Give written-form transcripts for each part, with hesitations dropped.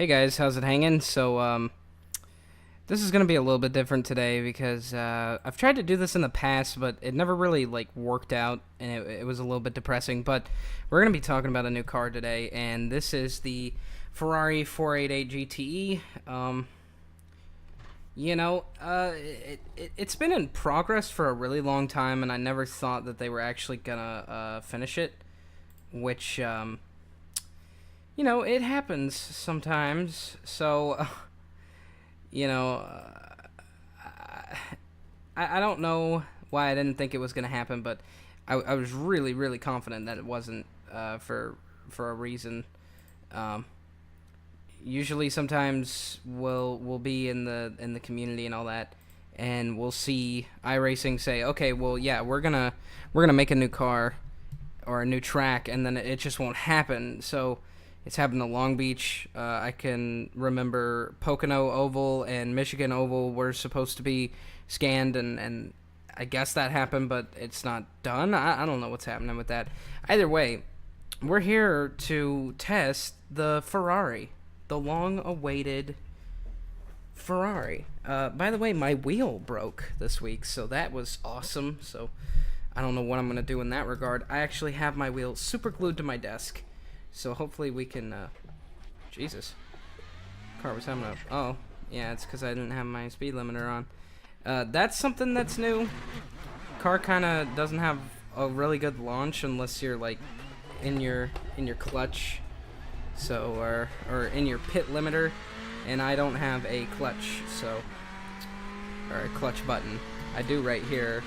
Hey guys, how's it hanging? This is gonna be a little bit different today because I've tried to do this in the past, but it never really worked out, and it was a little bit depressing. But we're gonna be talking about a new car today, and this is the Ferrari 488 GTE. It's been in progress for a really long time, and I never thought that they were actually gonna finish it, which it happens sometimes. So, you know, I don't know why I didn't think it was going to happen, but I was really, really confident that it wasn't for a reason. Usually, sometimes we'll be in the community and all that, and we'll see iRacing say, okay, well, yeah, we're gonna make a new car or a new track, and then it just won't happen. So it's happened to Long Beach. I can remember Pocono Oval and Michigan Oval were supposed to be scanned, and I guess that happened, but it's not done. I don't know what's happening with that. Either way, we're here to test the Ferrari, the long-awaited Ferrari. By the way, my wheel broke this week, so that was awesome. So I don't know what I'm going to do in that regard. I actually have my wheel super glued to my desk. So hopefully we can, Jesus. Car was having a, oh, yeah, it's because I didn't have my speed limiter on. That's something that's new. Car kind of doesn't have a really good launch unless you're, in your clutch. So, or in your pit limiter. And I don't have a clutch, so, or a clutch button. I do right here,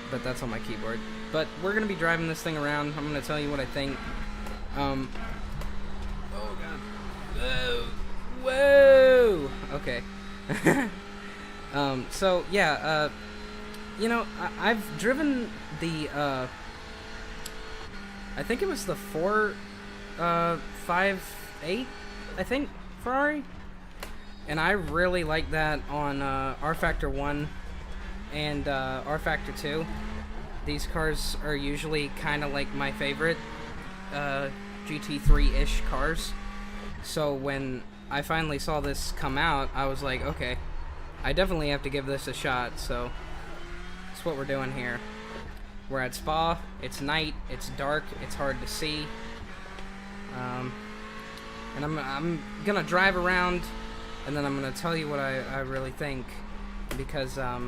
but that's on my keyboard. But we're going to be driving this thing around. I'm going to tell you what I think. Oh god. Whoa! Okay. So yeah, I've driven the, I think it was the 458, I think, Ferrari. And I really like that on, R Factor 1 and, R Factor 2. These cars are usually kind of like my favorite GT3-ish cars. So when I finally saw this come out, I was like, okay, I definitely have to give this a shot. So that's what we're doing here. We're at Spa. It's night. It's dark. It's hard to see. And I'm gonna drive around, and then I'm gonna tell you what I really think, because I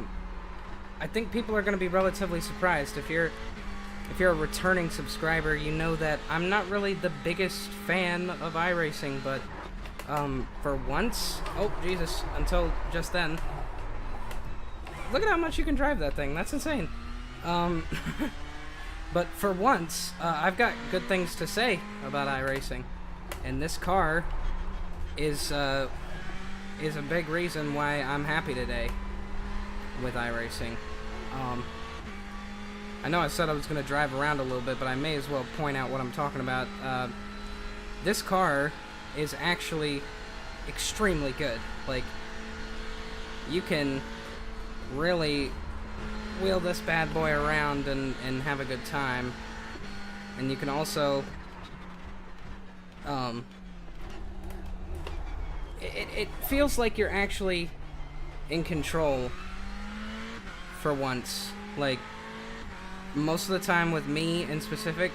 think people are gonna be relatively surprised. If you're a returning subscriber, you know that I'm not really the biggest fan of iRacing, but for once, oh Jesus, until just then, look at how much you can drive that thing. That's insane. But for once, I've got good things to say about iRacing, and this car is a big reason why I'm happy today with iRacing. I know I said I was going to drive around a little bit, but I may as well point out what I'm talking about. This car is actually extremely good. You can really wheel this bad boy around and have a good time. And you can also, it feels like you're actually in control for once. Most of the time with me in specific,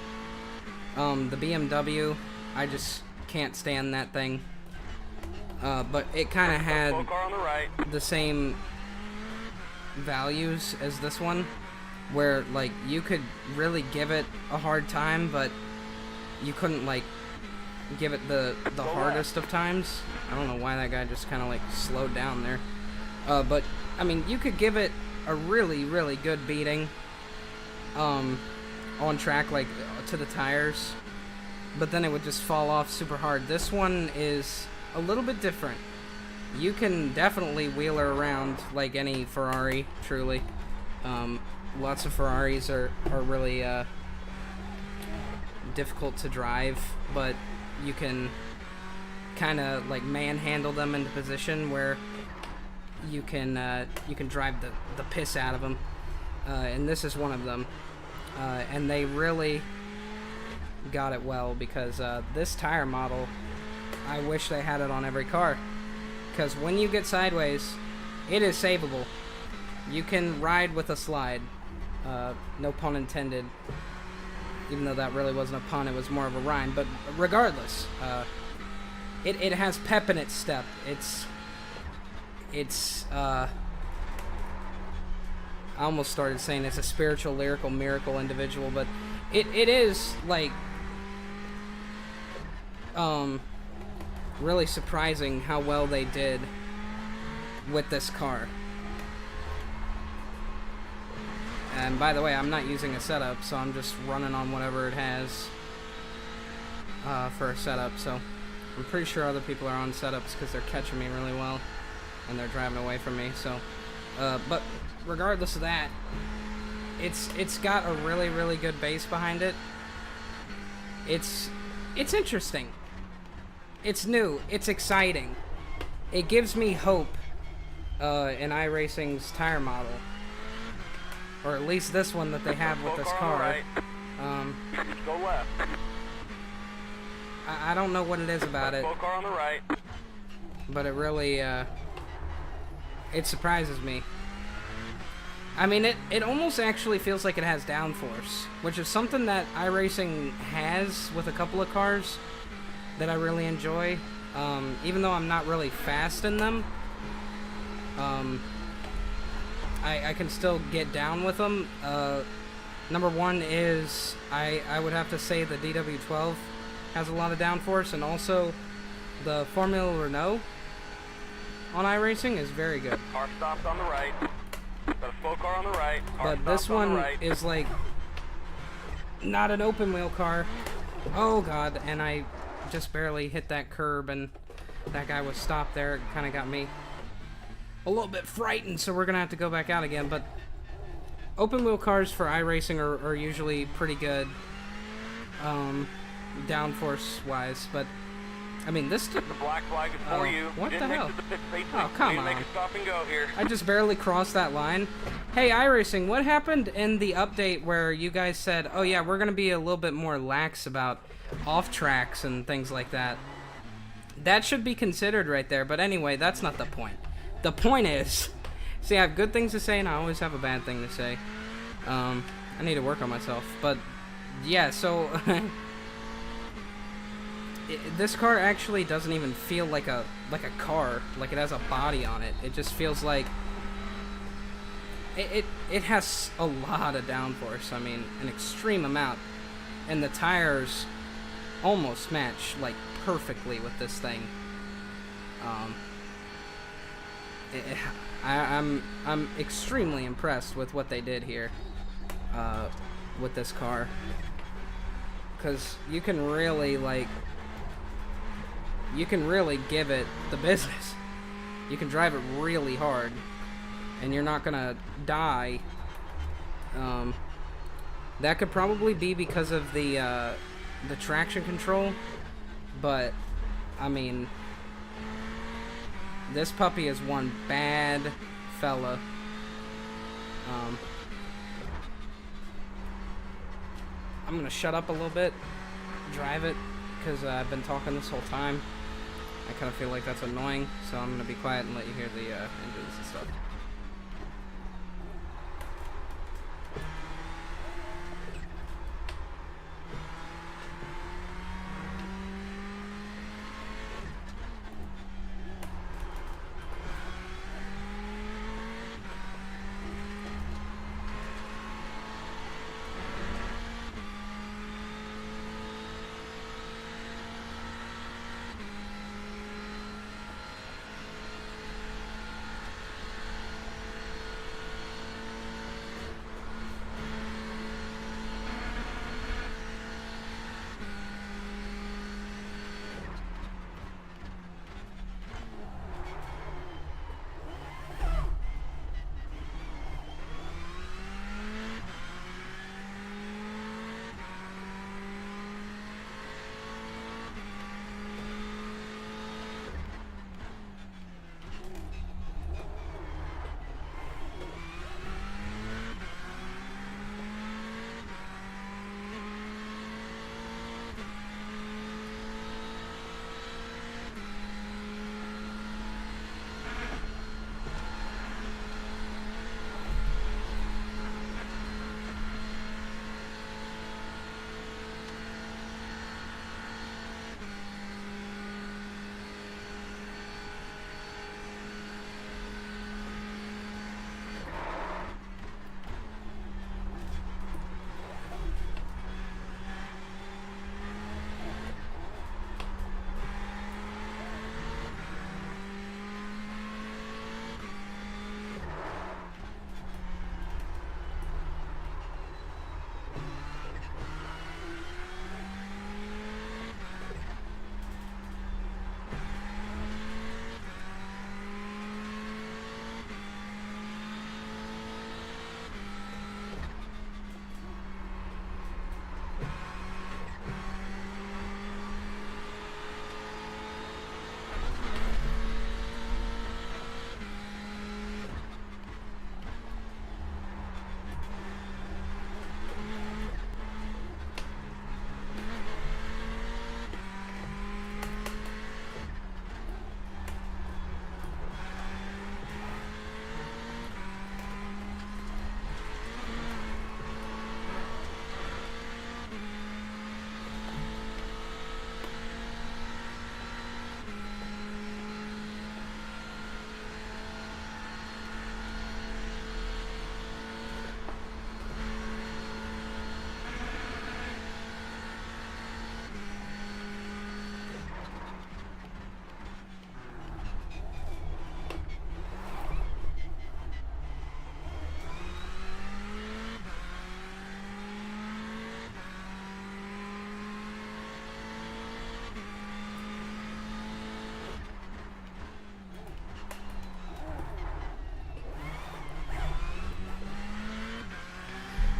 the BMW, I just can't stand that thing. But it kind of had the same values as this one, where you could really give it a hard time, but you couldn't give it the hardest of times. I don't know why that guy just kind of slowed down there. But I mean, you could give it a really, really good beating on track, to the tires, but then it would just fall off super hard. This one is a little bit different. You can definitely wheel her around like any Ferrari, truly. Lots of Ferraris are really difficult to drive, but you can kind of manhandle them into position where you can drive the piss out of them. And this is one of them. And they really got it well, because this tire model I wish they had it on every car. Because when you get sideways, it is savable. You can ride with a slide. No pun intended. Even though that really wasn't a pun, it was more of a rhyme. But regardless, it has pep in its step. I almost started saying it's a spiritual, lyrical, miracle individual, but it is, like, really surprising how well they did with this car. And by the way, I'm not using a setup, so I'm just running on whatever it has for a setup. So I'm pretty sure other people are on setups because they're catching me really well and they're driving away from me. So, but regardless of that, it's got a really, really good base behind it. It's interesting. It's new. It's exciting. It gives me hope in iRacing's tire model. Or at least this one that they have with this car. Right. Go left. I don't know what it is about it. Full car on the right. But it really, it surprises me. I mean, it almost actually feels like it has downforce, which is something that iRacing has with a couple of cars that I really enjoy. Even though I'm not really fast in them, I can still get down with them. Number one is I would have to say the DW12 has a lot of downforce, and also the Formula Renault on iRacing is very good. Car stopped on the right. Got a full car on the right. Car But this one right. is like not an open wheel car. Oh god, and I just barely hit that curb and that guy was stopped there. It kind of got me a little bit frightened, so we're gonna have to go back out again. But open wheel cars for iRacing are usually pretty good, downforce wise. But I mean, this. The black flag is for you. What the hell? Oh, come on! Make a stop and go here. I just barely crossed that line. Hey, iRacing, what happened in the update where you guys said, "Oh yeah, we're gonna be a little bit more lax about off tracks and things like that"? That should be considered right there. But anyway, that's not the point. The point is, see, I have good things to say, and I always have a bad thing to say. I need to work on myself. But, yeah, so... this car actually doesn't even feel like a car. Like, it has a body on it. It just feels like... It has a lot of downforce. I mean, an extreme amount. And the tires almost match, like, perfectly with this thing. I'm extremely impressed with what they did here with this car, because you can really give it the business. You can drive it really hard and you're not gonna die. That could probably be because of the traction control, but I mean, this puppy is one bad fella. I'm gonna shut up a little bit, drive it, because I've been talking this whole time. I kind of feel like that's annoying, so I'm gonna be quiet and let you hear the engines and stuff.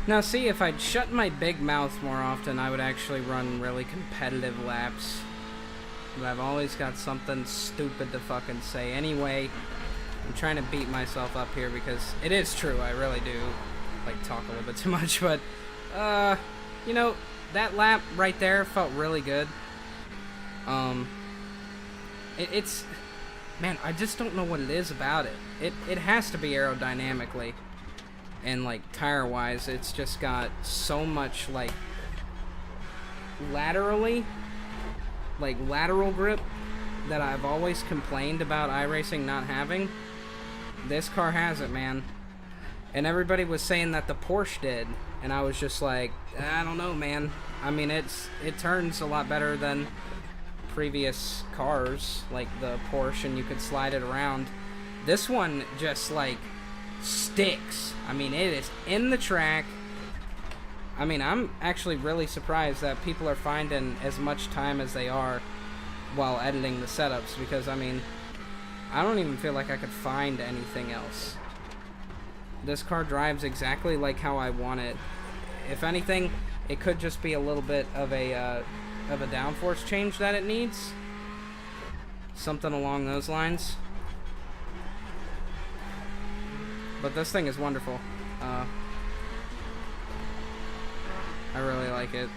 Now, see, if I'd shut my big mouth more often, I would actually run really competitive laps. But I've always got something stupid to fucking say. Anyway, I'm trying to beat myself up here because it is true. I really do, like, talk a little bit too much. But, you know, that lap right there felt really good. It's... Man, I just don't know what it is about it. It has to be aerodynamically. And, like, tire-wise, it's just got so much, like, laterally, like, lateral grip that I've always complained about iRacing not having. This car has it, man. And everybody was saying that the Porsche did. And I was just like, I don't know, man. I mean, it turns a lot better than previous cars, like the Porsche, and you could slide it around. This one just, like, sticks. I mean, it is in the track. I mean, I'm actually really surprised that people are finding as much time as they are while editing the setups, because, I mean, I don't even feel like I could find anything else. This car drives exactly like how I want it. If anything, it could just be a little bit of a downforce change that it needs. Something along those lines. But this thing is wonderful. I really like it.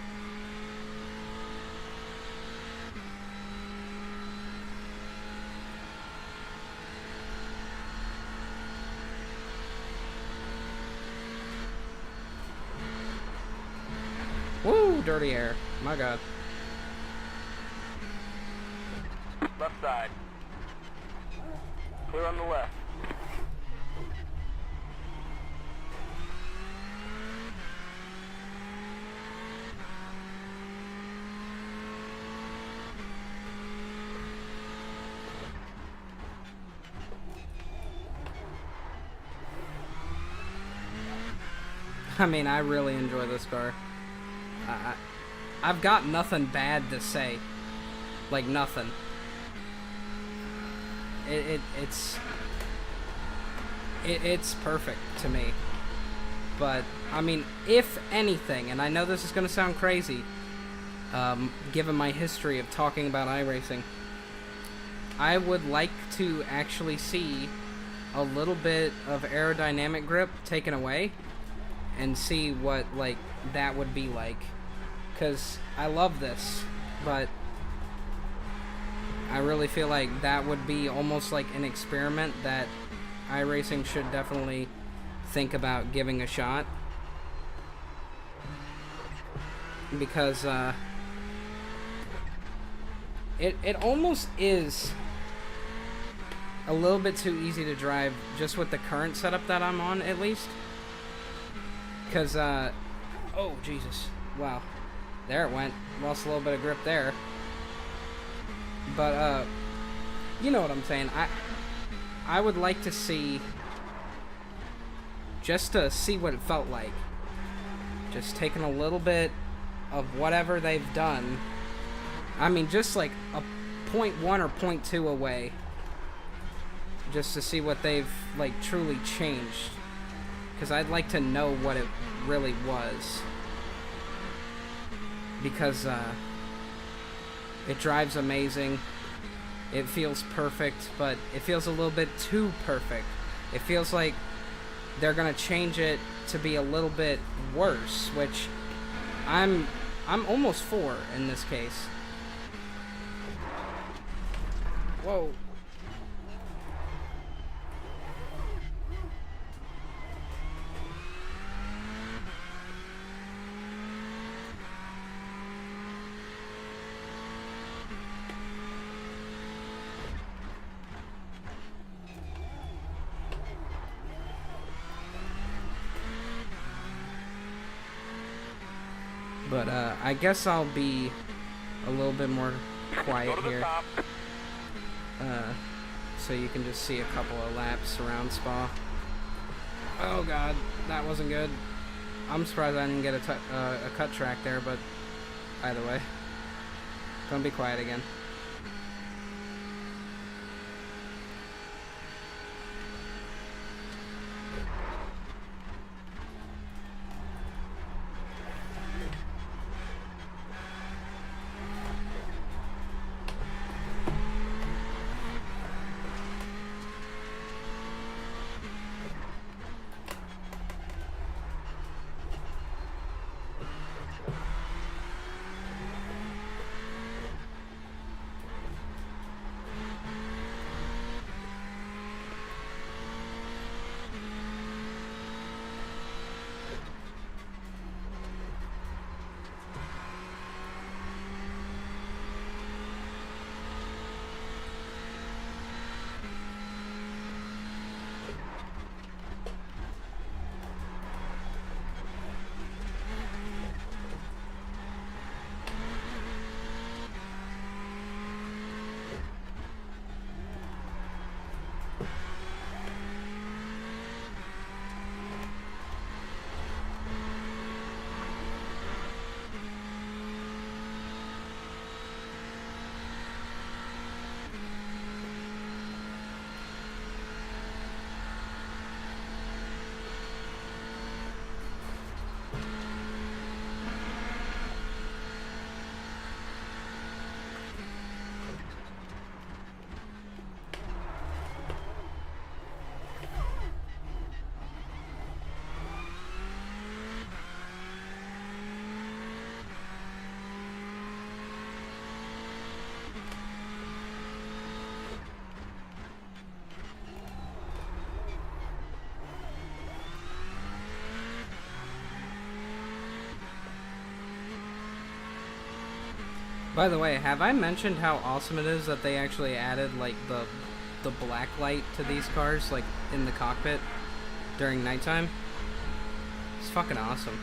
Woo! Dirty air. My God. Left side. Clear on the left. I mean, I really enjoy this car. I've got nothing bad to say. Like, nothing. It's perfect to me. But, I mean, if anything, and I know this is going to sound crazy, given my history of talking about iRacing, I would like to actually see a little bit of aerodynamic grip taken away and see what, like, that would be like. Because I love this, but I really feel like that would be almost like an experiment that iRacing should definitely think about giving a shot. Because it almost is a little bit too easy to drive just with the current setup that I'm on, at least. Because, oh, Jesus. Wow. There it went. Lost a little bit of grip there. But, you know what I'm saying. I would like to see, just to see what it felt like. Just taking a little bit of whatever they've done. I mean, just like a 0.1 or 0.2 away. Just to see what they've, like, truly changed. Because I'd like to know what it really was. Because, it drives amazing. It feels perfect, but it feels a little bit too perfect. It feels like they're gonna change it to be a little bit worse, which I'm almost for in this case. Whoa. But, I guess I'll be a little bit more quiet here. So you can just see a couple of laps around Spa. Oh God, that wasn't good. I'm surprised I didn't get a cut track there, but either way. Gonna be quiet again. By the way, have I mentioned how awesome it is that they actually added like the black light to these cars, like in the cockpit during nighttime? It's fucking awesome.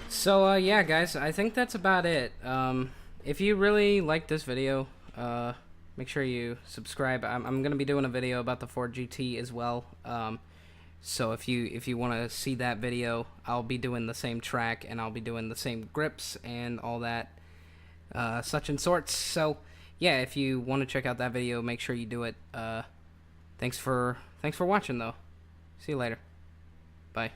So, yeah, guys, I think that's about it. If you really like this video, make sure you subscribe. I'm going to be doing a video about the Ford GT as well. So if you want to see that video, I'll be doing the same track, and I'll be doing the same grips and all that, such and sorts. So, yeah, if you want to check out that video, make sure you do it. Thanks for watching, though. See you later. Bye.